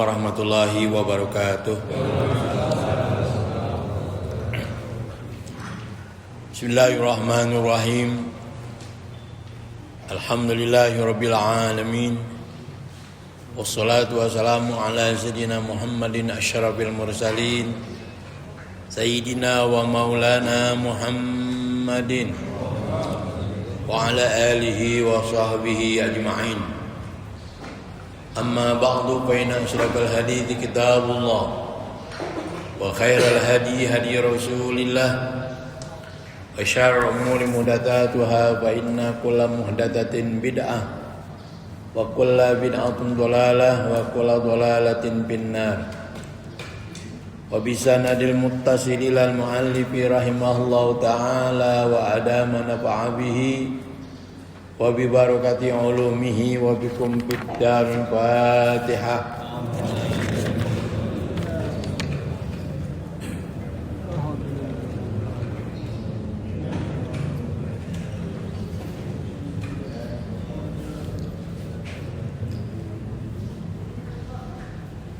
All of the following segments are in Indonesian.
warahmatullahi wabarakatuh. Bismillahirrahmanirrahim. Alhamdulillahi rabbil alamin. Wassalatu wassalamu ala sayyidina Muhammadin asyrafil mursalin, sayyidina wa maulana Muhammadin wa ala alihi wa sahbihi ajma'in. Amma ba'du, fa inna asyrafal hadithi kitabullah wa khairal hadi hadi Rasulillah wa syarrul umuri muhdatsatuha fa inna kulla muhdatsatin bid'ah wa kulla bid'atin dhalalah wa kulla dhalalatin finnar. Wa bisanadil muttasil ilal muallifi rahimahullahu ta'ala wa adama nafa'a bihi wa bi barakati ulumihi wa bikum fid darin. Fatihah.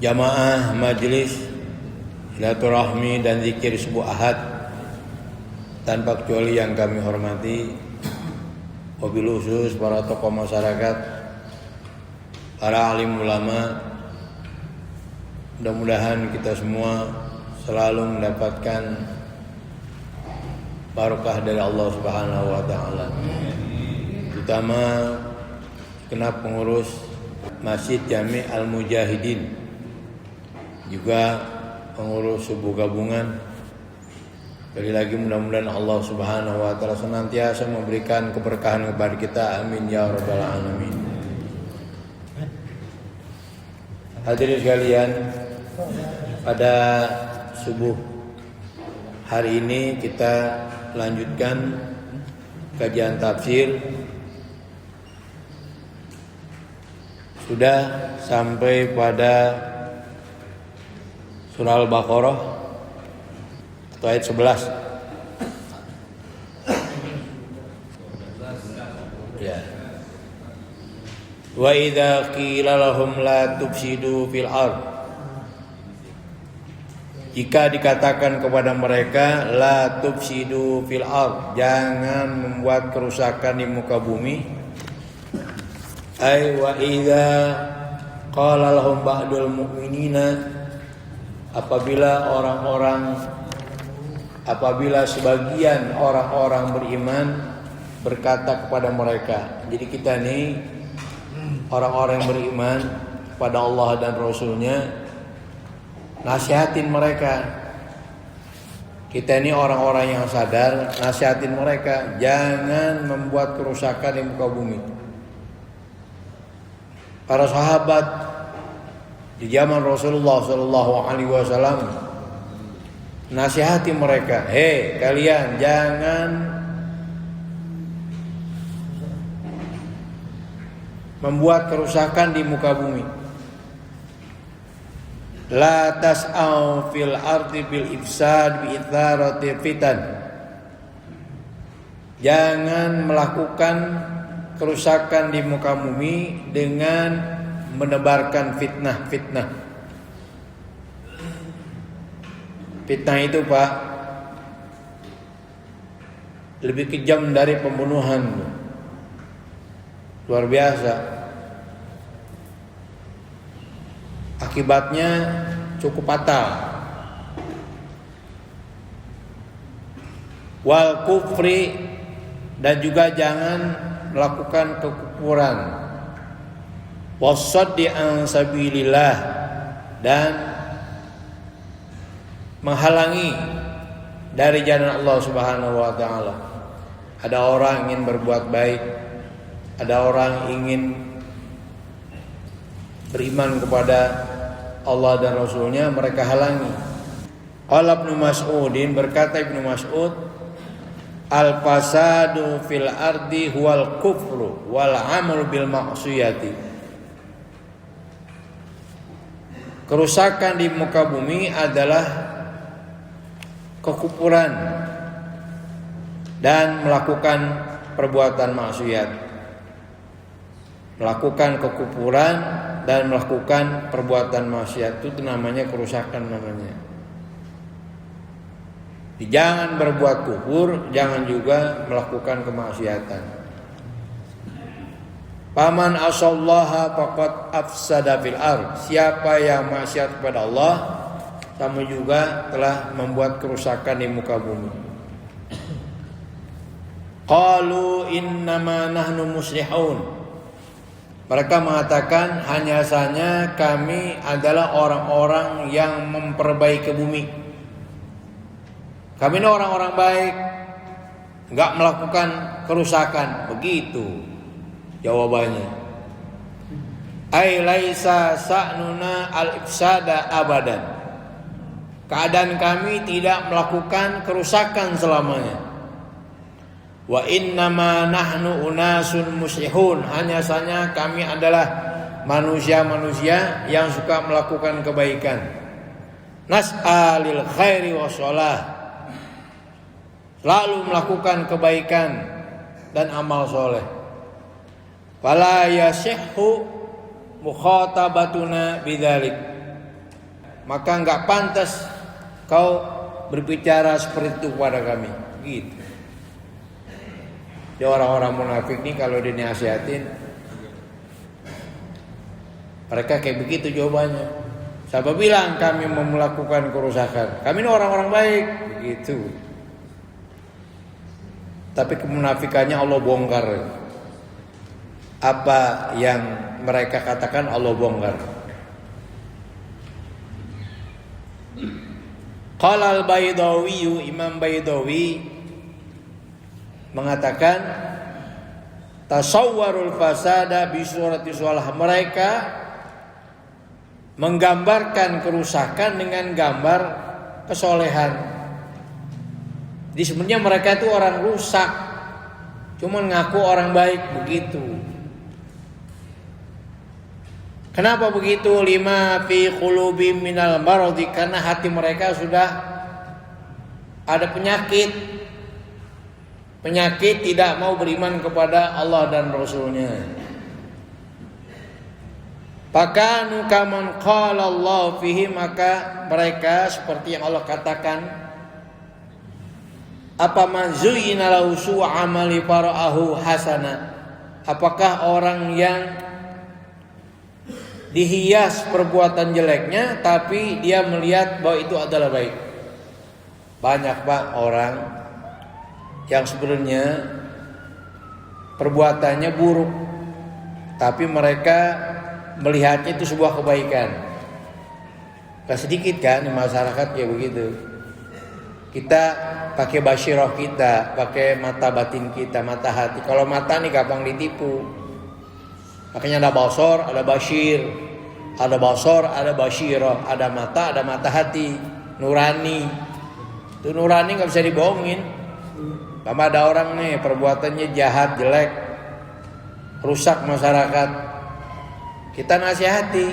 Jamaah majelis silaturahmi dan zikir subuh Ahad tanpa kecuali yang kami hormati, wabil khusus para tokoh masyarakat, para alim ulama. Mudah-mudahan kita semua selalu mendapatkan barokah dari Allah Subhanahu wa taala. Terutama segenap pengurus Masjid Jami' Al-Mujahidin, juga pengurus subuh gabungan. Sekali lagi mudah-mudahan Allah Subhanahu wa taala senantiasa memberikan keberkahan kepada kita. Amin ya rabbal alamin. Hadirin sekalian, pada subuh hari ini kita lanjutkan kajian tafsir. Sudah sampai pada surah Al-Baqarah atau ayat 11. Ya. Wa idza qila lahum la tufsidu fil ard. Jika dikatakan kepada mereka la tufsidu fil ard, jangan membuat kerusakan di muka bumi. Ai wa idza qala lahum ba'dul mu'minina, apabila sebagian orang-orang beriman berkata kepada mereka. Jadi kita nih orang-orang yang beriman pada Allah dan Rasulnya, nasihatin mereka. Kita ini orang-orang yang sadar, nasihatin mereka jangan membuat kerusakan di muka bumi. Para sahabat di zaman Rasulullah sallallahu alaihi wasallam nasihati mereka, "Hei, kalian jangan membuat kerusakan di muka bumi. La tas'au fil ardi bil ifsad bi itharati fitan." Jangan melakukan kerusakan di muka bumi dengan menebarkan fitnah. Fitnah itu, Pak, lebih kejam dari pembunuhan. Luar biasa. Akibatnya cukup fatal. Wal kufri, dan juga jangan melakukan kekufuran. Wasaddi an sabilillah, dan menghalangi dari jalan Allah Subhanahu wa taala. Ada orang ingin berbuat baik, ada orang ingin beriman kepada Allah dan Rasulnya, mereka halangi. Qala Ibnu Mas'udin, berkata Ibnu Mas'ud, al-fasadu fil ardi huwal kufru wal amal bil ma'siyati. Kerusakan di muka bumi adalah kekufuran dan melakukan perbuatan maksiat. Melakukan kekufuran dan melakukan perbuatan maksiat itu namanya kerusakan namanya. Jangan berbuat kufur, jangan juga melakukan kemaksiatan. Paman asallaha faqad afsada fil ard. Siapa yang maksiat kepada Allah, sama juga telah membuat kerusakan di muka bumi. Qalu innama nahnu muslihun. Mereka mengatakan hanya saja kami adalah orang-orang yang memperbaiki bumi. Kami ini orang-orang baik, enggak melakukan kerusakan. Begitu jawabannya. Ai laisa sa'nuna al-ifsada abadan. Keadaan kami tidak melakukan kerusakan selamanya. Wa innama nahnu unasun muslihun. Hanya saja kami adalah manusia-manusia yang suka melakukan kebaikan. Nas'alil khairi wassalah. Selalu melakukan kebaikan dan amal soleh. Fala yasihhu mukhatabatuna bidzalik. Maka enggak pantas kau berbicara seperti itu kepada kami. Gitu. Ya, orang-orang munafik ini kalau dinasihatin mereka kayak begitu jawabannya. Siapa bilang kami mau melakukan kerusakan? Kami ini orang-orang baik, begitu. Tapi kemunafikannya Allah bongkar. Apa yang mereka katakan Allah bongkar. Qala al-Baydawi, Imam Baydawi mengatakan tasawwarul fasada bi surati shalah. Mereka menggambarkan kerusakan dengan gambar kesolehan. Jadi sebenarnya mereka itu orang rusak, cuma ngaku orang baik begitu. Kenapa begitu? Lima fi qulubihim minal maradi, karena hati mereka sudah ada penyakit. Penyakit tidak mau beriman kepada Allah dan Rasulnya. Fakanu kaman qala Allah fihi, maka mereka seperti yang Allah katakan, apa man zuyyina lahu su'u amali fara'ahu hasana. Apakah orang yang dihias perbuatan jeleknya tapi dia melihat bahwa itu adalah baik. Banyak Pak orang yang sebenarnya perbuatannya buruk, tapi mereka melihatnya itu sebuah kebaikan. Gak sedikit kan di masyarakat ya begitu. Kita pakai basyirah kita, pakai mata batin kita, mata hati. Kalau mata nih gampang ditipu. Makanya ada basor, ada basyir, ada basor, ada basyirah, ada mata hati, nurani. Itu nurani nggak bisa dibohongin. Sama ada orang nih perbuatannya jahat, jelek, rusak masyarakat. Kita nasihati,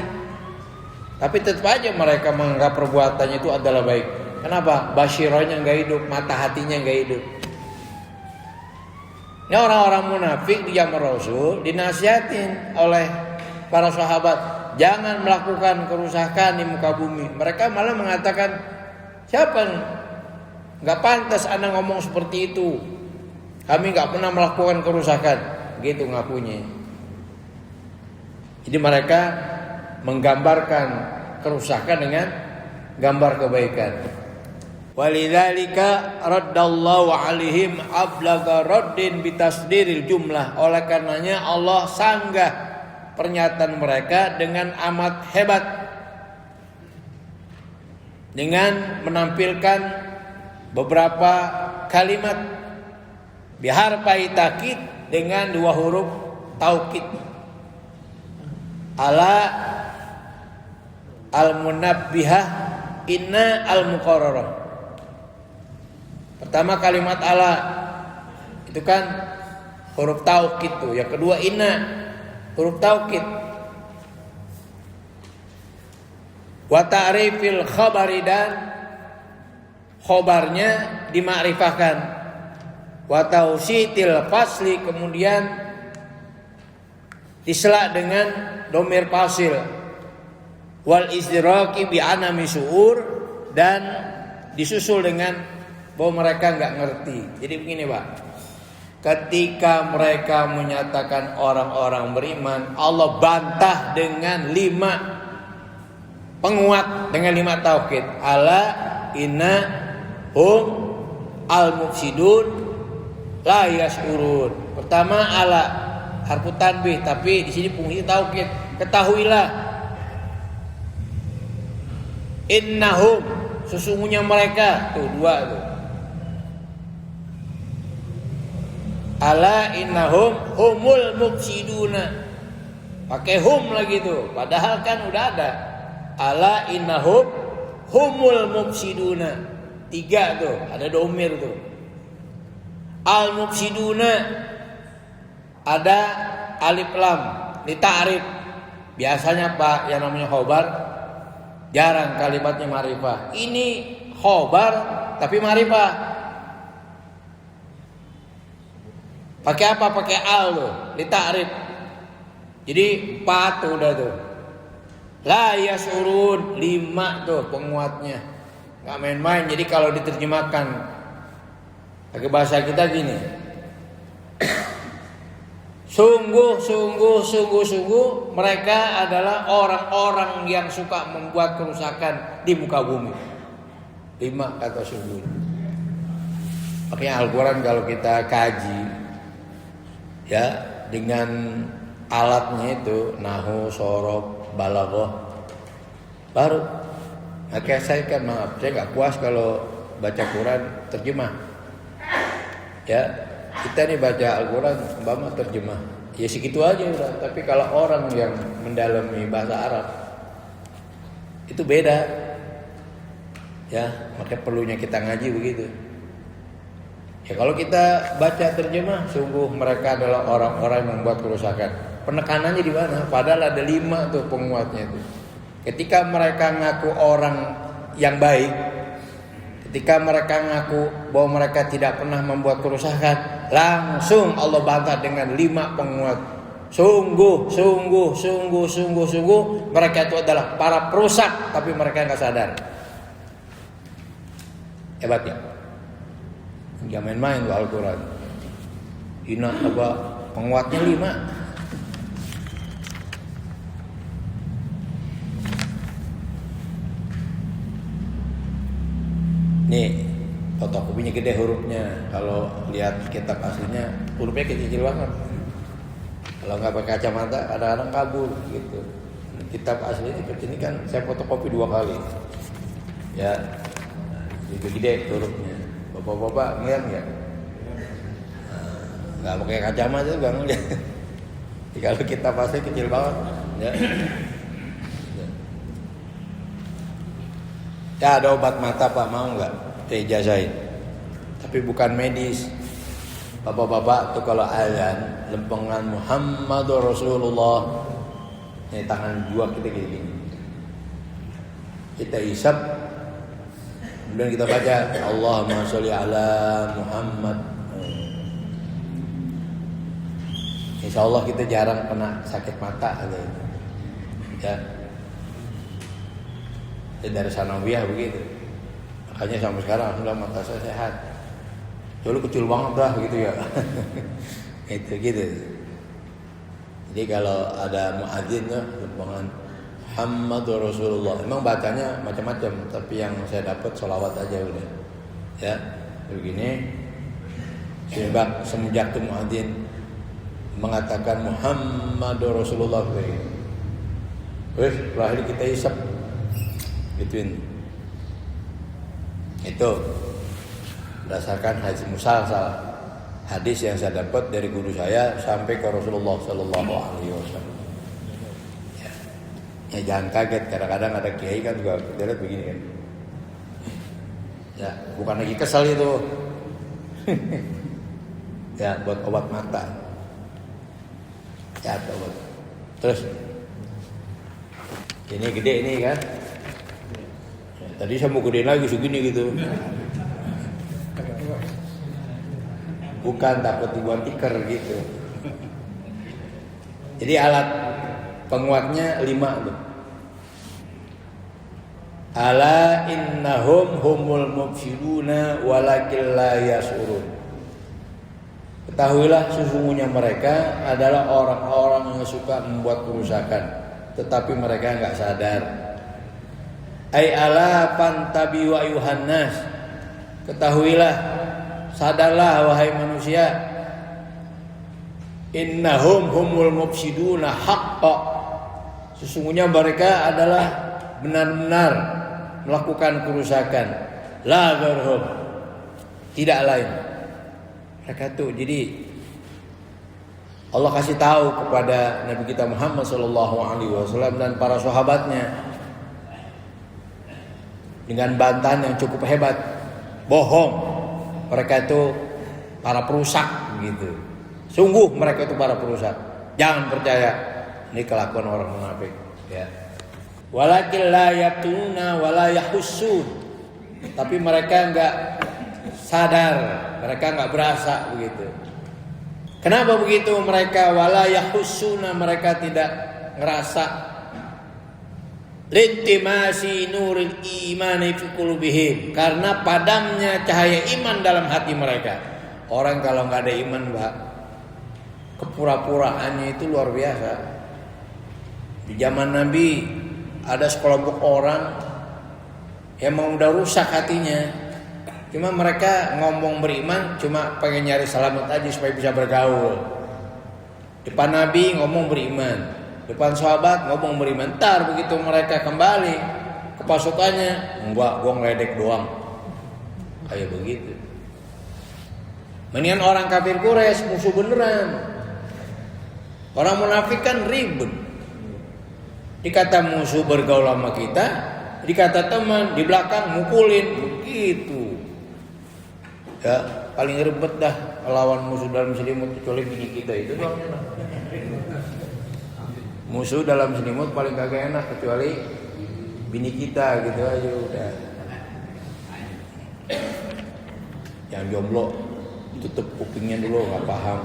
tapi tetap aja mereka menganggap perbuatannya itu adalah baik. Kenapa? Basyirahnya nggak hidup, mata hatinya nggak hidup. Ini orang-orang munafik di zaman Rasul dinasihatin oleh para sahabat, jangan melakukan kerusakan di muka bumi. Mereka malah mengatakan, siapa nih? Gak pantas Anda ngomong seperti itu. Kami gak pernah melakukan kerusakan. Gitu ngakunya. Jadi mereka menggambarkan kerusakan dengan gambar kebaikan. Walidzalika raddallahu alaihim ablaga raddin bitasdiril jumlah. Oleh karenanya Allah sanggah pernyataan mereka dengan amat hebat, dengan menampilkan beberapa kalimat biharpai takid dengan dua huruf taukid. Ala al-munabbihah, inna al-muqarrarah. Pertama kalimat ala itu kan huruf taukid tuh. Yang kedua inna huruf taukid. Wa ta'rifil khabari, dan khobarnya dimakrifahkan. Wa tausitil fasli, kemudian disela dengan domir fasil. Wal istiraki bi anami su'ur, dan disusul dengan bahwa mereka enggak ngerti. Jadi begini, Pak. Ketika mereka menyatakan orang-orang beriman, Allah bantah dengan 5 penguat, dengan 5 tauhid. Ala inna hum al-mufsidun la yash'urun. Pertama ala harfu tanbih, tapi di sini fungsi tauhid. Ketahuilah, innahum, sesungguhnya mereka, tuh 2 tuh. Ala innahum humul mufsiduna. Pakai hum lagi tuh, padahal kan udah ada. Ala innahum humul mufsiduna. 3 tuh, ada domir tuh. Al mufsiduna, ada alif lam di ta'rif. Biasanya Pak yang namanya khobar jarang kalimatnya ma'rifah. Ini khobar tapi ma'rifah. Pakai apa? Pakai al tuh, di ta'rif. Jadi 4 tuh udah tuh. La yasurun, 5 tuh penguatnya. Enggak main-main. Jadi kalau diterjemahkan pakai bahasa kita gini. Sungguh mereka adalah orang-orang yang suka membuat kerusakan di muka bumi. 5 kata sungguh. Makanya Al-Quran kalau kita kaji, ya, dengan alatnya itu nahwu, shorof, balaghah, baru. Makanya saya kan maaf, saya nggak puas kalau baca Quran terjemah. Ya, kita nih baca Al-Quran umpama terjemah, ya segitu aja udah. Tapi kalau orang yang mendalami bahasa Arab itu beda. Ya, makanya perlunya kita ngaji begitu. Ya kalau kita baca terjemah, sungguh mereka adalah orang-orang yang membuat kerusakan. Penekanannya di mana? Padahal ada 5 tuh penguatnya itu. Ketika mereka ngaku orang yang baik, ketika mereka ngaku bahwa mereka tidak pernah membuat kerusakan, langsung Allah bantah dengan 5 penguat. Sungguh mereka itu adalah para perusak, tapi mereka nggak sadar. Hebat ya? Jangan main-main tuh Al-Quran. Hina apa penguatnya 5. Nih fotokopinya gede hurufnya. Kalau lihat kitab aslinya hurufnya kecil banget. Kalau nggak pakai kacamata kadang-kadang kabur gitu. Kitab aslinya seperti ini kan saya fotokopi 2 kali. Ya, gede hurufnya. Bapak-bapak ngeliat nggak? Nggak pakai kacamata juga ngeliat. Kalau kita pasti kecil banget. Ya ada obat mata Pak, mau nggak? Saya ijazahin. Tapi bukan medis. Bapak-bapak tuh kalau azan lempengan Muhammadur Rasulullah, ini tangan 2 kita gini. Kita isap. Kemudian kita baca Allahumma sholli ala Muhammad. Insya Allah kita jarang kena sakit mata ya. Dari sanawiyah begitu. Makanya sampai sekarang sudah mata saya sehat. Dulu kecil banget dah gitu ya. Itu gitu. Jadi kalau ada muadzin tuh lempengan Muhammadur Rasulullah. Emang bacanya macam-macam, tapi yang saya dapat sholawat aja udah. Ya, begini. Semenjak tuh muadzin mengatakan Muhammadur Rasulullah, terus terakhir kita isap, gituin. Itu berdasarkan hadis musalsal, hadis yang saya dapat dari guru saya sampai ke Rasulullah Sallallahu Alaihi Wasallam. Ya jangan kaget, kadang-kadang ada kiai kan juga kita lihat begini kan. Ya bukan lagi kesal itu. Ya buat obat mata. Ya obat. Terus ini gede ini kan. Ya, tadi saya mau gede lagi segini gitu. Bukan takut dibuat tikar gitu. Jadi alat Penguatnya 5 tuh. Ala innahum humul mufsiduna walakin la yasurun. Ketahuilah sesungguhnya mereka adalah orang-orang yang suka membuat kerusakan, tetapi mereka enggak sadar. Ai ala pantabi wa yuhannas. Ketahuilah, sadarlah wahai manusia. Innahum humul mufsiduna haqqa. Sesungguhnya mereka adalah benar-benar melakukan kerusakan, la gharhum, tidak lain. Mereka tuh, jadi Allah kasih tahu kepada Nabi kita Muhammad SAW dan para sahabatnya dengan bantahan yang cukup hebat. Bohong, mereka itu para perusak gitu. Sungguh mereka itu para perusak. Jangan percaya. Ini kelakuan orang munafik, ya. Walakin la yaqtuna wala yahussun. Tapi mereka enggak sadar, mereka enggak berasa begitu. Kenapa begitu mereka wala yahussuna, mereka tidak ngerasa lintimasi nuril imani fi qulubihim, karena padamnya cahaya iman dalam hati mereka. Orang kalau enggak ada iman, Pak, kepura-puraannya itu luar biasa. Di zaman Nabi ada sekelompok orang yang emang udah rusak hatinya. Cuma mereka ngomong beriman, cuma pengen nyari selamat aja supaya bisa bergaul. Depan Nabi ngomong beriman, depan sahabat ngomong beriman. Ntar begitu mereka kembali ke pasukannya, enggak, gua ngeledek doang. Kayak begitu. Mendingan orang kafir Quraisy musuh beneran. Orang munafik kan ribet. Dikata musuh bergaul sama kita, dikata teman di belakang mukulin, begitu. Ya, paling ribet dah lawan musuh dalam selimut kecuali bini kita itu doang. Musuh dalam selimut paling kagak enak kecuali bini kita gitu aja udah. Yang jomblo tutup kupingnya dulu, enggak paham.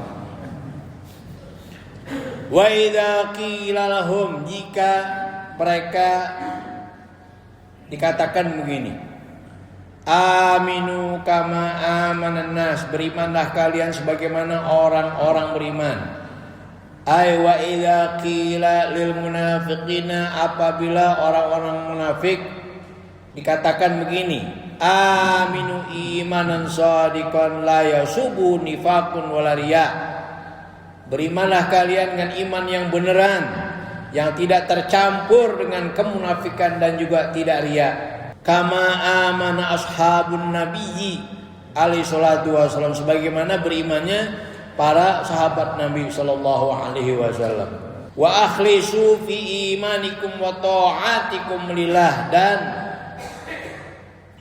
Wa idza qila lahum, jika mereka dikatakan begini, aminu kama amanan nas, berimanlah kalian sebagaimana orang-orang beriman. Ay wa idza qila lil munafiqina, apabila orang-orang munafik dikatakan begini, aminu imanan shadiqan la yasubu nifaqun wala riya. Berimanlah kalian dengan iman yang beneran, yang tidak tercampur dengan kemunafikan dan juga tidak riya. Kama amana ashabun nabiyyi alaihi salatu wasallam, sebagaimana berimannya para sahabat Nabi sallallahu alaihi wasallam. Wa akhlisu fi imanikum wa ta'atikum lillah, dan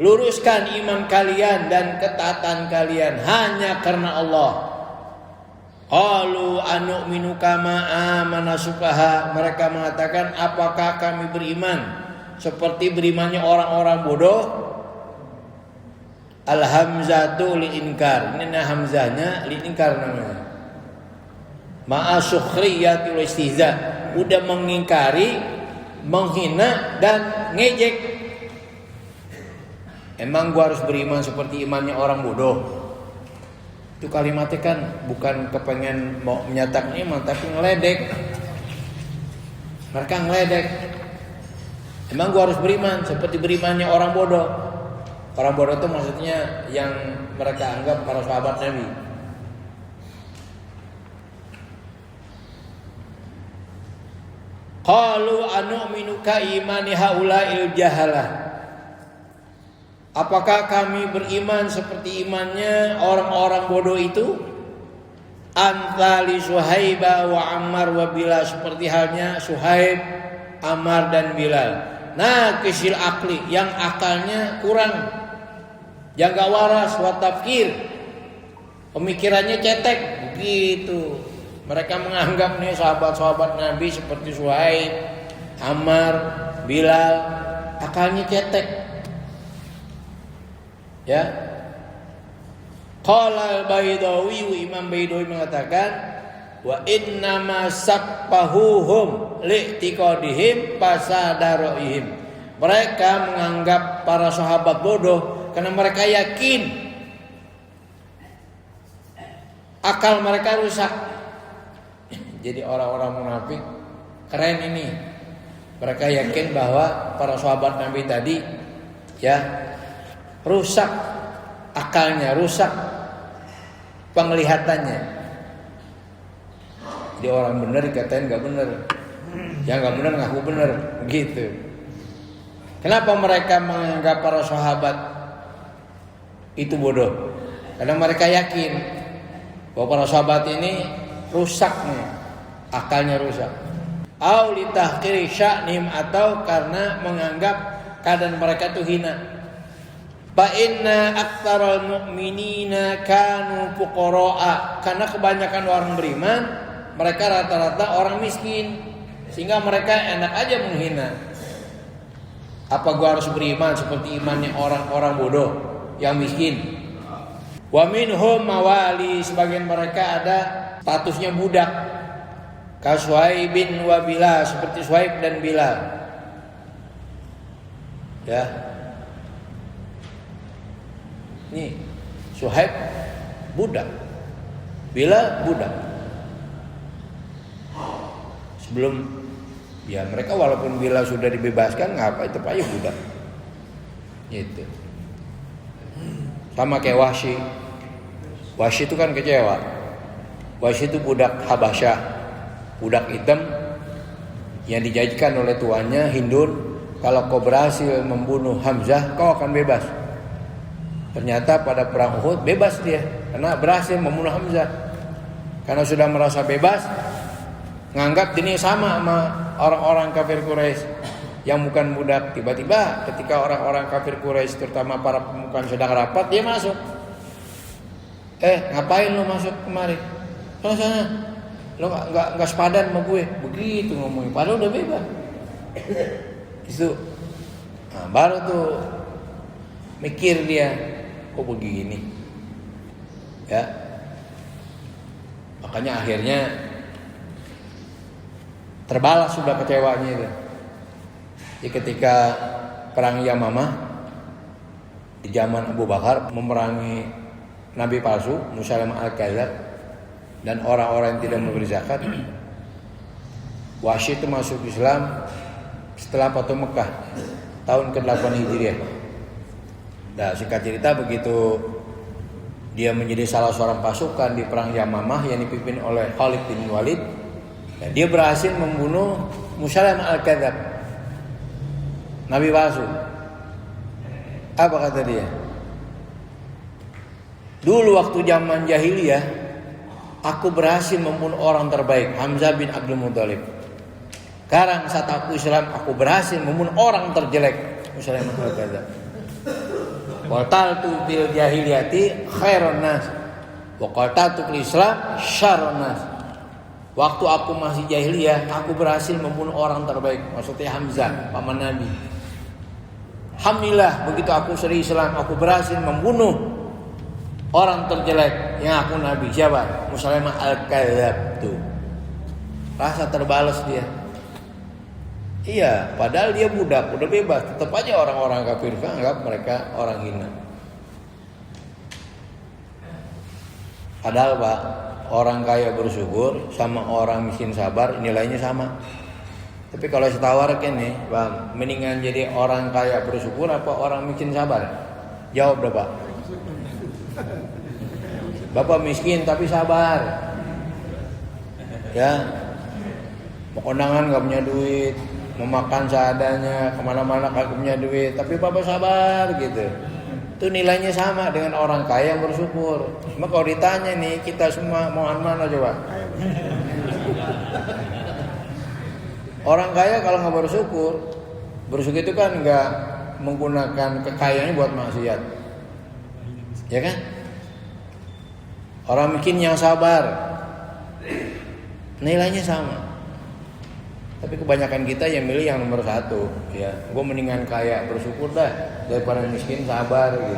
luruskan iman kalian dan ketaatan kalian hanya karena Allah. Qalu anu'minu kama amana sufaha, mereka mengatakan apakah kami beriman seperti berimannya orang-orang bodoh. Al-hamzatu li-inkar, ini hamzahnya li-inkar namanya. Ma'a sukhriyati wal istihza, udah mengingkari, menghina dan ngejek. Emang gua harus beriman seperti imannya orang bodoh? Itu kalimatnya kan bukan kepengen mau menyatakan iman, tapi ngeledek. Mereka ngeledek. Emang gua harus beriman seperti berimannya orang bodoh? Orang bodoh itu maksudnya yang mereka anggap para sahabat Nabi. Qalu anu'minu ka imani haula'il jahalah. Apakah kami beriman seperti imannya orang-orang bodoh itu? Antali Suhaiba wa Ammar wa Bilal, seperti halnya Suhaib, Ammar dan Bilal. Nah, kisil akli, yang akalnya kurang, yang gak waras, wa tafkir, pemikirannya cetek, begitu. Mereka menganggap nih sahabat-sahabat Nabi seperti Suhaib, Ammar, Bilal, akalnya cetek. Ya, Qala al-Baidawi, Imam Baidawi mengatakan, Wa innama sappahuhum li'tiqadihim fasadaroihim. Mereka menganggap para sahabat bodoh karena mereka yakin akal mereka rusak. Jadi orang-orang munafik keren ini. Mereka yakin bahwa para sahabat Nabi tadi ya rusak akalnya, rusak penglihatannya. Jadi orang benar dikatain nggak benar, yang nggak benar ngaku benar, begitu. Kenapa mereka menganggap para sahabat itu bodoh? Karena mereka yakin bahwa para sahabat ini rusak nih, akalnya rusak. Au li tahqiri sya'nim, atau karena menganggap keadaan mereka itu hina. Fa inna aktsaral mu'minina kanu fuqara'a, karena kebanyakan orang beriman mereka rata-rata orang miskin, sehingga mereka enak aja menghina. Apa gua harus beriman seperti imannya orang-orang bodoh yang miskin? Wa minhum mawali, sebagian mereka ada statusnya budak. Ka Suhaibin wa Bilal, seperti Suhaib dan Bilal. Ya. Nih, Suhaib budak, Bilal budak. Sebelum ya mereka walaupun Bilal sudah dibebaskan, ngapa itu aja budak. Gitu. Sama kayak Wahsy. Wahsy itu kan kecewa. Wahsy itu budak Habasyah, budak hitam yang dijanjikan oleh tuannya Hindun, kalau kau berhasil membunuh Hamzah kau akan bebas. Ternyata pada perang Uhud bebas dia karena berhasil membunuh Hamzah. Karena sudah merasa bebas, nganggap ini sama orang-orang kafir Quraisy yang bukan budak. Tiba-tiba ketika orang-orang kafir Quraisy terutama para pemuka sedang rapat, dia masuk. Ngapain lo masuk kemari? Sana. Lo nggak sepadan sama gue. Begitu ngomongin. Padahal udah bebas. Itu. Nah, baru tuh mikir dia, kok begini? Ya. Makanya akhirnya terbalas sudah kecewanya itu. Jadi ketika perang Yamamah di zaman Abu Bakar memerangi Nabi palsu Musailamah al-Kadzdzab dan orang-orang yang tidak memberi zakat, Wahsy itu masuk Islam setelah Fathu Mekah tahun ke-8 Hijriah. Nah, singkat cerita begitu dia menjadi salah seorang pasukan di perang Yamamah yang dipimpin oleh Khalid bin Walid. Dan dia berhasil membunuh Musailamah al-Kadzdzab, Nabi palsu. Apa kata dia? Dulu waktu zaman jahiliyah, aku berhasil membunuh orang terbaik, Hamzah bin Abdul Muthalib. Sekarang saat aku Islam, aku berhasil membunuh orang terjelek, Musailamah al-Kadzdzab. Qataltu bil jahiliyati khairun nas wa qataltu bil Islam syarrun nas. Waktu aku masih jahiliyah, aku berhasil membunuh orang terbaik, maksudnya Hamzah, paman Nabi. Alhamdulillah, begitu aku seri Islam, aku berhasil membunuh orang terjelek yang aku Nabi. Siapa? Musailamah al-Kadzdzab tuh. Rasa terbalas dia. Iya, padahal dia budak, udah bebas, tetap aja orang-orang kafir anggap mereka orang hina. Padahal Pak, orang kaya bersyukur sama orang miskin sabar nilainya sama. Tapi kalau saya tawarkan nih, Bang, mendingan jadi orang kaya bersyukur apa orang miskin sabar? Jawab deh, Pak. Bapak miskin tapi sabar. Ya. Mau kondangan gak punya duit, mau makan seadanya, kemana-mana gak punya duit, tapi Bapak sabar gitu. Itu nilainya sama dengan orang kaya yang bersyukur. Cuma kalau ditanya nih, kita semua mau mana coba? Orang kaya kalau nggak bersyukur itu kan nggak menggunakan kekayaannya buat maksiat, ya kan? Orang miskin yang sabar, nilainya sama. Tapi kebanyakan kita yang milih yang nomor 1, ya. Gue mendingan kaya bersyukur dah daripada miskin sabar gitu.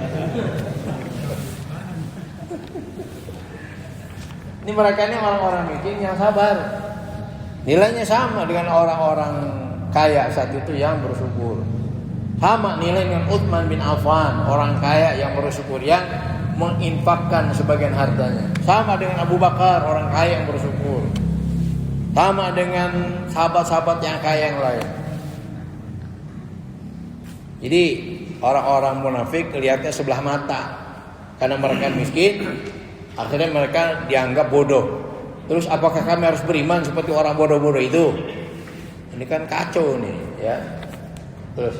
Ini mereka ini orang-orang miskin yang sabar. Nilainya sama dengan orang-orang kaya saat itu yang bersyukur. Sama nilai dengan Utsman bin Affan, orang kaya yang bersyukur, yang menginfakkan sebagian hartanya. Sama dengan Abu Bakar, orang kaya yang bersyukur. Sama dengan sahabat-sahabat yang kaya yang lain. Jadi orang-orang munafik lihatnya sebelah mata. Karena mereka miskin, akhirnya mereka dianggap bodoh. Terus apakah kami harus beriman seperti orang bodoh-bodoh itu? Ini kan kacau nih, ya. Terus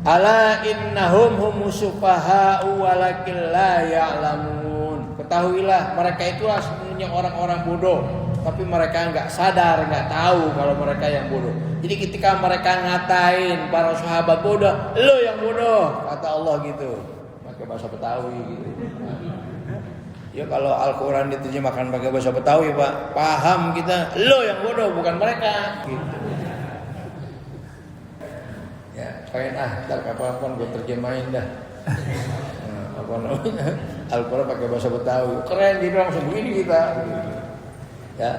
ala innahum humus sufaha'u walakin la ya'lamun. Ketahuilah mereka itulah sebenarnya orang-orang bodoh, tapi mereka enggak sadar, enggak tahu kalau mereka yang bodoh. Jadi ketika mereka ngatain para sahabat bodoh, lo yang bodoh, kata Allah gitu. Pakai bahasa Betawi gitu. Ya kalau Al-Qur'an diterjemahkan pakai bahasa Betawi, Pak, paham kita, lo yang bodoh bukan mereka gitu. Ya, kayak ntar kapan-kapan gue terjemahin dah. Nah, apa namanya? Al-Qur'an pakai bahasa Betawi. Keren dia langsung begini kita. Ya.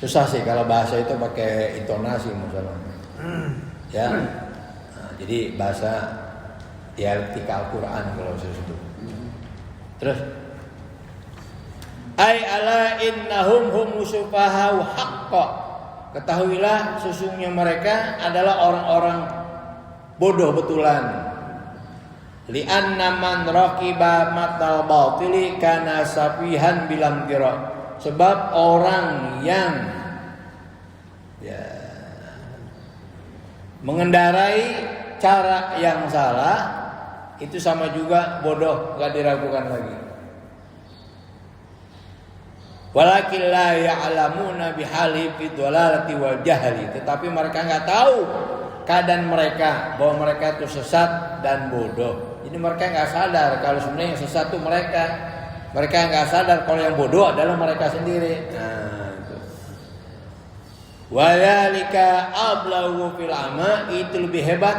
Susah sih kalau bahasa itu pakai intonasi masalahnya. Ya. Nah, jadi bahasa dialektika Al-Qur'an kalau sesuatu. Terus ai ala innahum humus sufaha'u haqqan. Ketahuilah sesungguhnya mereka adalah orang-orang bodoh betulan. Li'anna man raqiba matal batili kana safihan bilam kira. Sebab orang yang mengendarai cara yang salah itu sama juga bodoh, gak diragukan lagi. Walakin la ya'lamuna bihali fi dhalalati wal jahli. Tetapi mereka enggak tahu keadaan mereka, bahwa mereka itu sesat dan bodoh. Jadi mereka enggak sadar kalau sebenarnya yang sesat itu mereka. Mereka enggak sadar kalau yang bodoh adalah mereka sendiri. Nah, itu. Walika ablaghu fil ama, itu lebih hebat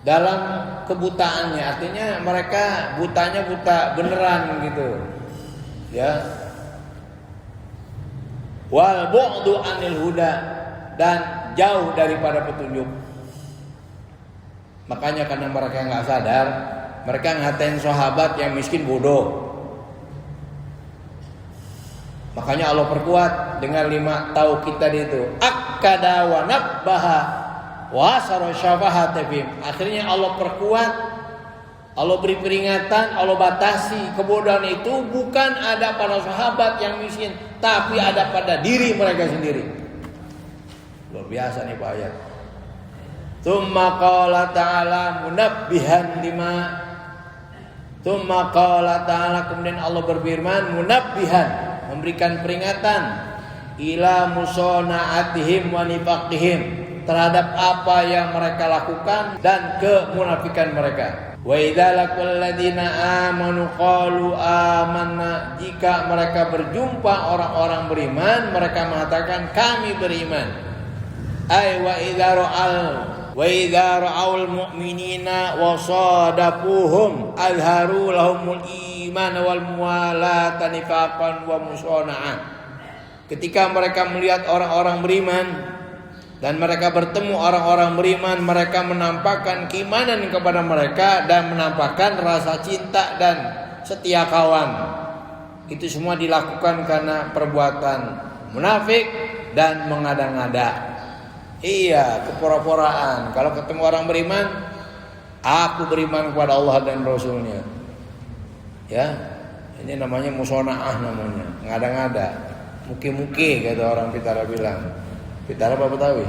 dalam kebutaannya. Artinya mereka butanya buta beneran gitu. Ya. Wal bu'du anil huda, dan jauh daripada petunjuk. Makanya karena mereka enggak sadar, mereka ngatain sahabat yang miskin bodoh. Makanya Allah perkuat dengan 5 taukid tadi itu. Akkada wa nabbaha wa asara syafahata bihim. Akhirnya Allah perkuat, Allah beri peringatan, Allah batasi kebodohan itu bukan ada pada sahabat yang miskin, tapi ada pada diri mereka sendiri. Luar biasa nih Pak ayat. Tsumma qala ta'ala munabbihan lima. Tsumma qala ta'ala, kemudian Allah berfirman munabbihan, memberikan peringatan ila musona'atihim wa nifaqihim, terhadap apa yang mereka lakukan dan kemunafikan mereka. Wa idza laqul ladina amanu qalu amanna, jika mereka berjumpa orang-orang beriman, mereka mengatakan kami beriman. Ai wa idza ra'aul mu'minina wa sadaquhum azharu lahumul iman wal muwalata nifaqan wa musona'ah. Ketika mereka melihat orang-orang beriman dan mereka bertemu orang-orang beriman, mereka menampakkan keimanan kepada mereka dan menampakkan rasa cinta dan setia kawan. Itu semua dilakukan karena perbuatan munafik dan mengada-ngada. Iya, kepura-puraan. Kalau ketemu orang beriman, aku beriman kepada Allah dan Rasulnya. Ya, ini namanya musona'ah namanya, ngada-ngada. Muki-muki kata orang Pitara bilang. Pitara apa Betawi?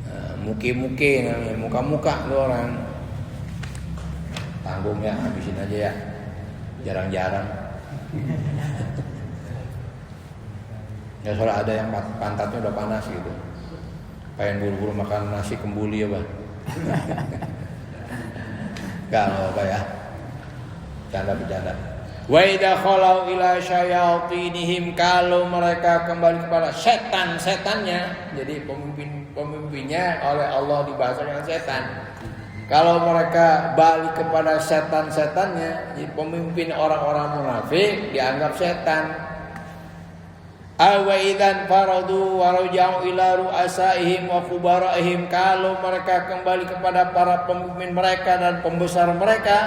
Nah, muki-muki namanya, muka-muka tuh orang. Tanggung ya, habisin aja ya. Jarang-jarang. Ya soalnya ada yang pantatnya udah panas gitu. Pengen buru-buru makan nasi kembuli ya Bang. Gak apa ya. Bercanda. Wa idza khalau ila syayatinihim, kalau mereka kembali kepada setan-setannya. Jadi pemimpinnya oleh Allah dibahas dengan setan. Kalau mereka balik kepada setan-setannya, pemimpin orang-orang munafik dianggap setan. Awa idzan faradu wa raja'u ila ru'asaihim wa kubaraihim, kalau mereka kembali kepada para pemimpin mereka dan pembesar mereka,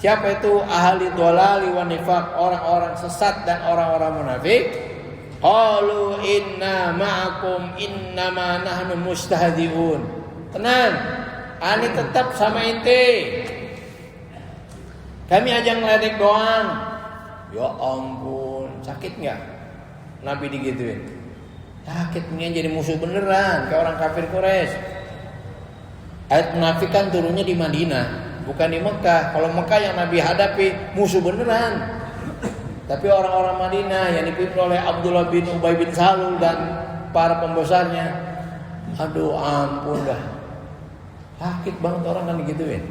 siapa itu? Ahli dhalali wa nifaq, orang-orang sesat dan orang-orang munafik. Qalu inna ma'akum innama nahnu mustahzi'un. Tenang, ani tetap sama ente. Kami aja ngeledek doang. Ya ampun, sakit nggak? Nabi digituin. Sakit, ini jadi musuh beneran kayak orang kafir Quraisy. Ayat munafik kan turunnya di Madinah, bukan di Mekah. Kalau Mekah yang Nabi hadapi musuh beneran. Tapi orang-orang Madinah yang dipimpin oleh Abdullah bin Ubay bin Salul dan para pembesarnya, aduh ampun dah, sakit banget orang kan digituin.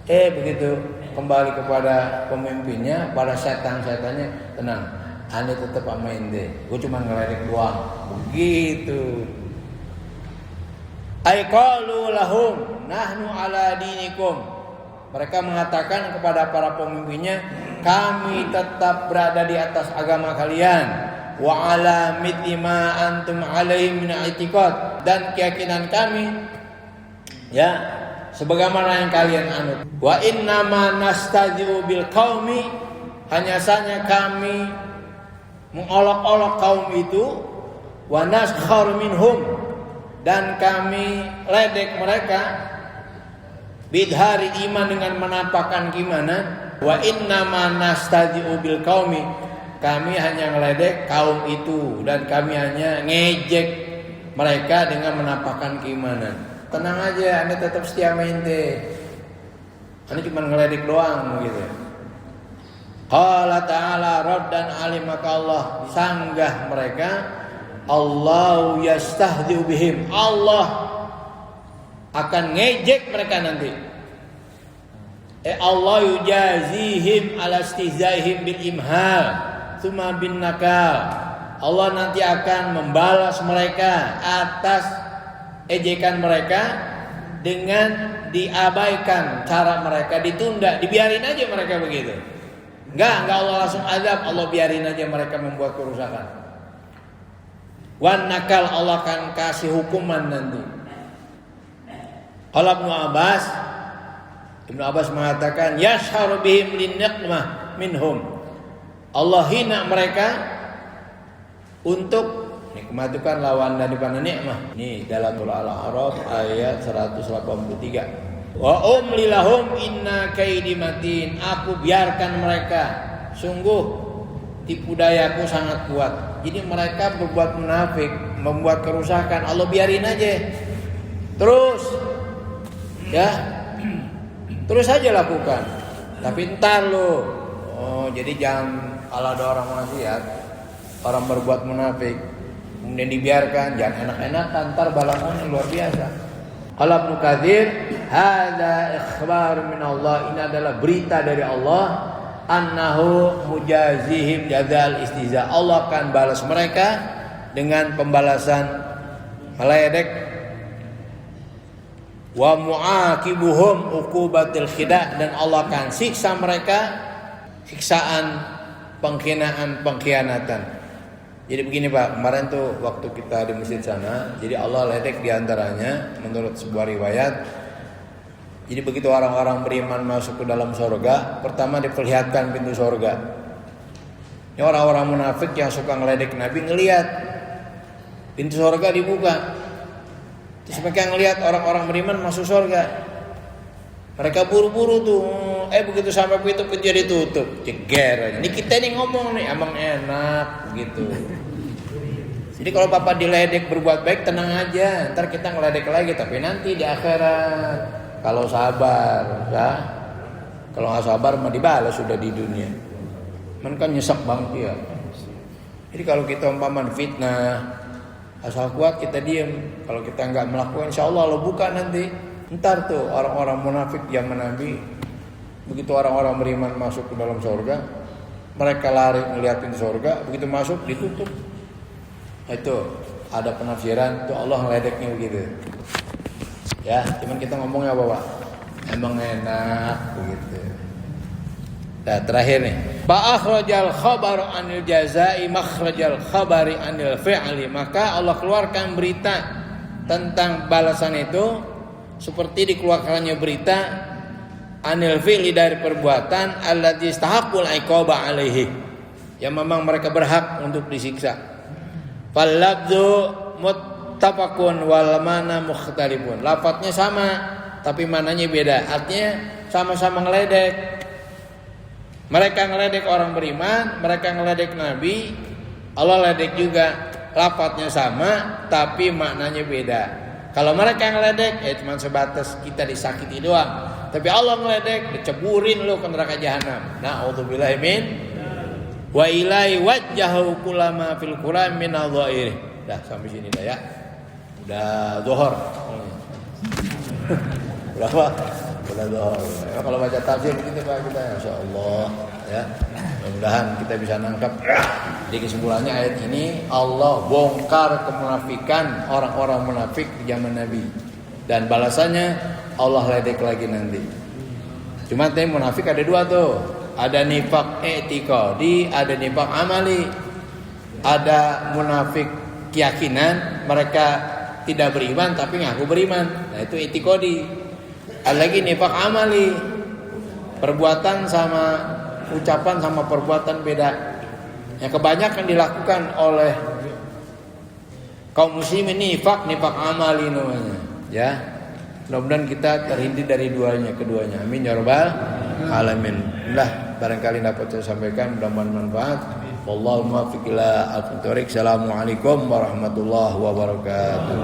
Begitu kembali kepada pemimpinnya, pada setan-setannya, tenang, ane tetap sama ente, gue cuma ngeledek doang. Begitu. Ay qalu lahum nahnu ala dinikum. Mereka mengatakan kepada para pemimpinnya, kami tetap berada di atas agama kalian. Wa ala mithli ma antum alaihi min i'tiqad, dan keyakinan kami ya sebagaimana yang kalian anut. Wa inna ma nastahzi'u bil qaumi, hanya saja kami mengolok-olok kaum itu, wa naskhar minhum, dan kami ledek mereka, bidhari iman, dengan menampakkan keimanan. Wa inna ma nastahzi'u bil qaumi, kami hanya ngeledek kaum itu dan kami hanya ngejek mereka dengan menampakkan keimanan. Tenang aja, anda tetap setia sama ente, anda cuma ngeledek doang gitu. Qala ta'ala raddan alim, maka Allah sanggah mereka. Allahu yastahzi'u bihim, Allah akan ngejek mereka nanti. Allah yujazihim ala istihzaihim bil imhal tsumma bin nakal. Allah nanti akan membalas mereka atas ejekan mereka dengan diabaikan cara mereka, ditunda, dibiarin aja mereka begitu. Enggak Allah langsung azab, Allah biarin aja mereka membuat kerusakan. Wan nakal, Allah akan kasih hukuman nanti. Qala Ibnu Abbas mengatakan yashharu bihim linnaqmah minhum, Allah hina mereka untuk nikmat itu kan lawan daripada nikmah. Ini dalam surah Al-A'raf ayat 183. Wa umli lahum inna kaidi matin, aku biarkan mereka, sungguh tipu dayaku sangat kuat. Jadi mereka berbuat munafik, membuat kerusakan, Allah biarin aja. Terus ya, terus aja lakukan. Tapi ntar lo, jadi jangan kalau ada orang maksiat, orang berbuat munafik, kemudian dibiarkan, jangan enak-enakan, ntar balasannya luar biasa. Qala Ibnu Katsir, hadza ikhbar min Allah, ini adalah berita dari Allah, annahu mujazihim jazal istihza, Allah akan balas mereka dengan pembalasan meledek, wa mu'aqibuhum uqubatil khida', dan Allah akan siksa mereka siksaan pengkhianatan. Jadi begini Pak, kemarin tuh waktu kita di masjid sana, jadi Allah ledek diantaranya menurut sebuah riwayat. Jadi begitu orang-orang beriman masuk ke dalam surga, pertama diperlihatkan pintu surga. Ini orang-orang munafik yang suka ngeledek Nabi ngelihat pintu surga dibuka. Terus mereka ngelihat orang-orang beriman masuk surga. Mereka buru-buru tuh. Begitu sampai pintu ditutup, ceger aja. Ini kita nih ngomong nih, emang enak gitu. Jadi kalau Bapak diledek berbuat baik, tenang aja. Ntar kita ngeledek lagi, tapi nanti di akhirat. Kalau sabar, ya. Kalau nggak sabar mah dibalas sudah di dunia. Kan nyesek banget ya. Jadi kalau kita umpama fitnah, asal kuat kita diem. Kalau kita nggak melakukan, insya Allah Allah buka nanti. Ntar tuh orang-orang munafik zaman Nabi, begitu orang-orang beriman masuk ke dalam surga, mereka lari ngeliatin surga, begitu masuk ditutup. Itu ada penafsiran tuh Allah ngeledeknya begitu. Ya, cuman kita ngomongnya apa, Pak? Emang enak begitu. Nah, terakhir nih. Fa akhrajal khabar anil jazai makhrajal khabari anil fi'li. Maka Allah keluarkan berita tentang balasan itu seperti dikeluarkannya berita anil fi'li dari perbuatan allati istahaqul iqaba alaihi. Yang memang mereka berhak untuk disiksa. Fal lafdzu muttafaqun wal mana mukhtalifun. Lafadznya sama tapi mananya beda. Artinya sama-sama ngeledek. Mereka ngeledek orang beriman, mereka ngeledek Nabi, Allah ledek juga. Lafadznya sama, tapi maknanya beda. Kalau mereka ngeledek, cuma sebatas kita disakiti doang. Tapi Allah ngeledek, diceburin lu ke neraka jahanam. Na'udzubillahi min wa ilai wajjahu kulama fil Qur'an min adh-dhairi. Dah sampai sini dah ya. Udah zuhur. Berapa? Udah zuhur. Ya, kalau baca tafsir begitu Pak kita insyaallah ya. Mudah-mudahan kita bisa nangkap. Di kesimpulannya ayat ini Allah bongkar kemunafikan orang-orang munafik di zaman Nabi. Dan balasannya Allah ledek lagi nanti. Cuma tadi munafik ada dua tuh. Ada nifak i'tiqadi, ada nifak amali. Ada munafik keyakinan, mereka tidak beriman tapi ngaku beriman. Nah itu i'tiqadi. Ada lagi nifak amali, perbuatan sama ucapan sama perbuatan beda. Yang kebanyakan dilakukan oleh kaum muslimin nifak amali namanya. Ya, mudah-mudahan kita terhindar dari keduanya. Amin ya rabbal alamin. Nah, barangkali dapat saya sampaikan, mudah-mudahan manfaat. Wallahu muwaffiq ila al-thoriq. Assalamualaikum warahmatullahi wabarakatuh.